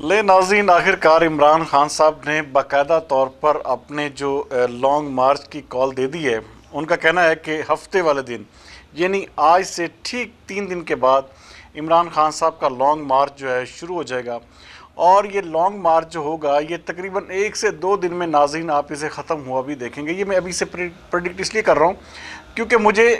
ले नाज़रीन, आखिरकार इमरान खान साहब ने बाकायदा तौर पर अपने जो लॉन्ग मार्च की कॉल दे दी है। उनका कहना है कि हफ्ते वाले दिन यानी आज से ठीक 3 दिन के बाद इमरान खान साहब का लॉन्ग मार्च जो है शुरू हो जाएगा। और ये लॉन्ग मार्च जो होगा ये तकरीबन 1 से 2 दिन में नाज़रीन आप इसे ख़त्म हुआ भी देखेंगे। ये मैं अभी से प्रेडिक्ट इसलिए कर रहा हूँ क्योंकि मुझे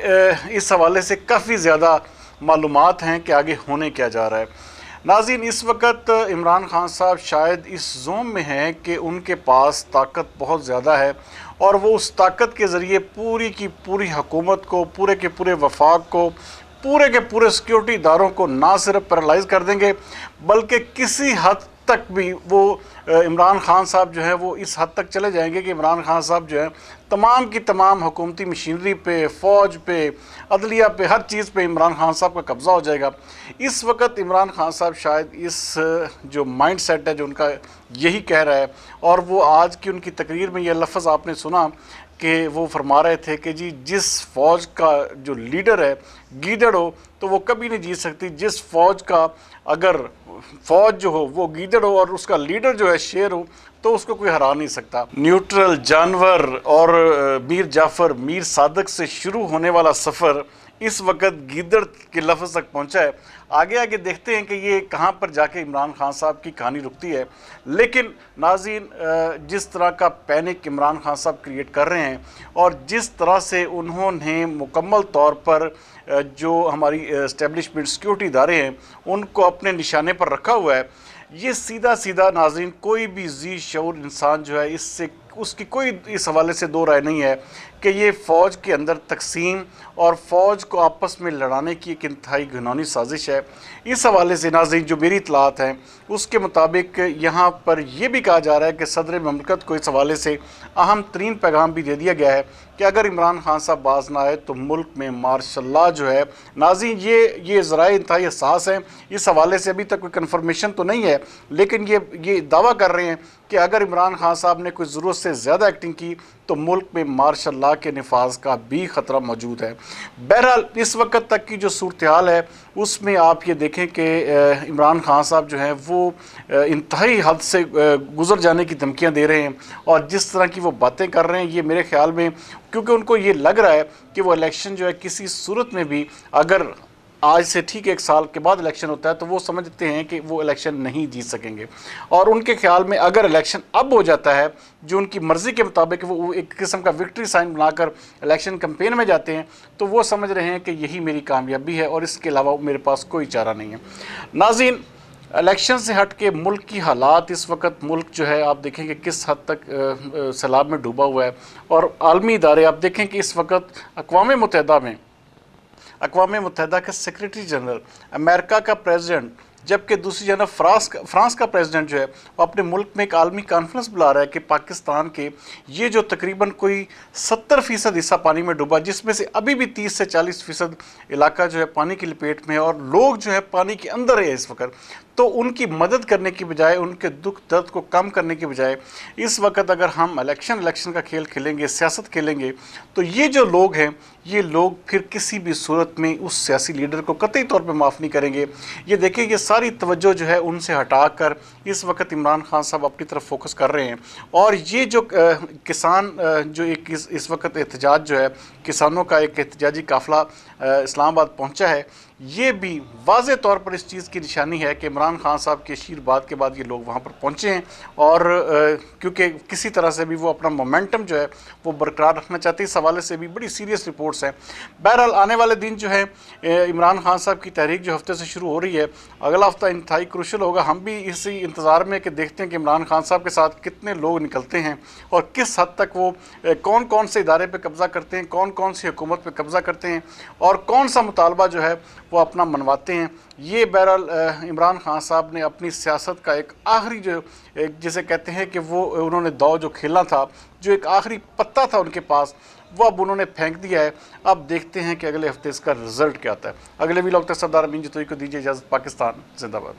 इस हवाले से काफ़ी ज़्यादा मालूमात हैं कि आगे होने क्या जा रहा है। नाज़रीन, इस वक्त इमरान खान साहब शायद इस जोन में हैं कि उनके पास ताकत बहुत ज़्यादा है और वो उस ताकत के ज़रिए पूरी की पूरी हुकूमत को, पूरे के पूरे वफाक को, पूरे के पूरे सिक्योरिटी इदारों को ना सिर्फ पैरालाइज़ कर देंगे बल्कि किसी हद तक भी वो इमरान खान साहब जो है वो इस हद तक चले जाएंगे कि इमरान खान साहब जो है तमाम की तमाम हुकूमती मशीनरी पे, फ़ौज पे, अदलिया पे, हर चीज़ पे इमरान खान साहब का कब्ज़ा हो जाएगा। इस वक्त इमरान खान साहब शायद इस जो माइंड सेट है जो उनका यही कह रहा है। और वो आज की उनकी तकरीर में ये लफ्ज़ आपने सुना कि वो फरमा रहे थे कि जी जिस फ़ौज का जो लीडर है गीदड़ हो तो वो कभी नहीं जीत सकती। जिस फ़ौज का अगर फ़ौज जो हो वो गीदड़ हो और उसका लीडर जो है शेर हो तो उसको कोई हरा नहीं सकता। न्यूट्रल जानवर और मीर जाफ़र, मीर सादक से शुरू होने वाला सफ़र इस वक्त गीदड़ के लफ्ज़ तक पहुंचा है। आगे आगे देखते हैं कि ये कहां पर जाके इमरान खान साहब की कहानी रुकती है। लेकिन नाज़रीन, जिस तरह का पैनिक इमरान खान साहब क्रिएट कर रहे हैं और जिस तरह से उन्होंने मुकम्मल तौर पर जो हमारी एस्टेब्लिशमेंट सिक्योरिटी इदारे हैं उनको अपने निशाने पर रखा हुआ है, ये सीधा सीधा नाज़रीन कोई भी जी शऊर इंसान जो है इससे उसकी कोई इस हवाले से दो राय नहीं है कि ये फ़ौज के अंदर तकसीम और फ़ौज को आपस में लड़ाने की एक इंतहाई घिनौनी साजिश है। इस हवाले से नाज़रीन जो मेरी इतलात हैं उसके मुताबिक यहाँ पर यह भी कहा जा रहा है कि सदर ममलकत को इस हवाले से अहम तरीन पैगाम भी दे दिया गया है कि अगर इमरान खान साहब बाज ना आए तो मुल्क में मार्शल लॉ जो है। नाज़रीन, ये ज़राए इंतहाई हसास हैं। इस हवाले से अभी तक कोई कन्फर्मेशन तो नहीं है, लेकिन ये दावा कर रहे हैं कि अगर इमरान खान साहब ने कोई ज़रूरत से ज़्यादा एक्टिंग की तो मुल्क में मार्शल लॉ के निफाज का भी ख़तरा मौजूद है। बहरहाल इस वक्त तक की जो सूरत हाल है उसमें आप ये देखें कि इमरान खान साहब जो हैं वो इंतहाई हद से गुज़र जाने की धमकियां दे रहे हैं और जिस तरह की वो बातें कर रहे हैं ये मेरे ख़्याल में, क्योंकि उनको ये लग रहा है कि वो इलेक्शन जो है किसी सूरत में भी अगर आज से ठीक 1 साल के बाद इलेक्शन होता है तो वो समझते हैं कि वो इलेक्शन नहीं जीत सकेंगे। और उनके ख्याल में अगर इलेक्शन अब हो जाता है जो उनकी मर्ज़ी के मुताबिक वो एक किस्म का विक्ट्री साइन बनाकर इलेक्शन कैंपेन में जाते हैं तो वो समझ रहे हैं कि यही मेरी कामयाबी है और इसके अलावा मेरे पास कोई चारा नहीं है। नाज़रीन, इलेक्शन से हट के मुल्क की हालात इस वक्त मुल्क जो है आप देखें कि किस हद तक सैलाब में डूबा हुआ है। और आलमी इदारे आप देखें कि इस वक्त अक़वाम मुत्तहिदा के सेक्रेटरी जनरल, अमेरिका का प्रेसिडेंट, जबकि दूसरी जानब फ्रांस का प्रेसिडेंट जो है वो अपने मुल्क में एक आलमी कॉन्फ्रेंस बुला रहा है कि पाकिस्तान के ये जो तकरीबन कोई 70% हिस्सा पानी में डूबा, जिसमें से अभी भी 30 से 40% इलाका जो है पानी की लपेट में है और लोग जो है पानी के अंदर है इस वक्त, तो उनकी मदद करने की बजाय, उनके दुख दर्द को कम करने की बजाय इस वक्त अगर हम इलेक्शन का खेल खेलेंगे, सियासत खेलेंगे, तो ये जो लोग हैं ये लोग फिर किसी भी सूरत में उस सियासी लीडर को कतई तौर पे माफ़ नहीं करेंगे। ये देखें ये सारी तवज्जो जो है उनसे हटाकर इस वक्त इमरान खान साहब अपनी तरफ फोकस कर रहे हैं। और ये जो किसान जो एक इस वक्त एहतजाज जो है, किसानों का एक एहतजाजी काफ़िला इस्लामाबाद पहुँचा है, ये भी वाज़े तौर पर इस चीज़ की निशानी है कि इमरान खान साहब के आशीर्वाद के बाद ये लोग वहाँ पर पहुँचे हैं और क्योंकि किसी तरह से भी वो अपना मोमेंटम जो है वो बरकरार रखना चाहते हैं। इस हवाले से भी बड़ी सीरियस रिपोर्ट्स हैं। बहरहाल आने वाले दिन जो है इमरान खान साहब की तहरीक जो हफ्ते से शुरू हो रही है, अगला हफ्ता इंतहाई क्रूशल होगा। हम भी इसी इंतज़ार में कि देखते हैं कि इमरान खान साहब के साथ कितने लोग निकलते हैं और किस हद तक वो कौन कौन से इदारे पर कब्ज़ा करते हैं, कौन कौन सी हुकूमत पर कब्ज़ा करते हैं और कौन सा मुतालबा जो है वो अपना मनवाते हैं। ये बहरहाल इमरान खान साहब ने अपनी सियासत का एक आखिरी जो जिसे कहते हैं कि वो उन्होंने दाव जो खेला था, जो एक आखिरी पत्ता था उनके पास, वो अब उन्होंने फेंक दिया है। अब देखते हैं कि अगले हफ्ते इसका रिज़ल्ट क्या आता है। अगले भी लोग तक सरदार अमीन जतोई को दीजिए इजाज़त। पाकिस्तान जिंदाबाद।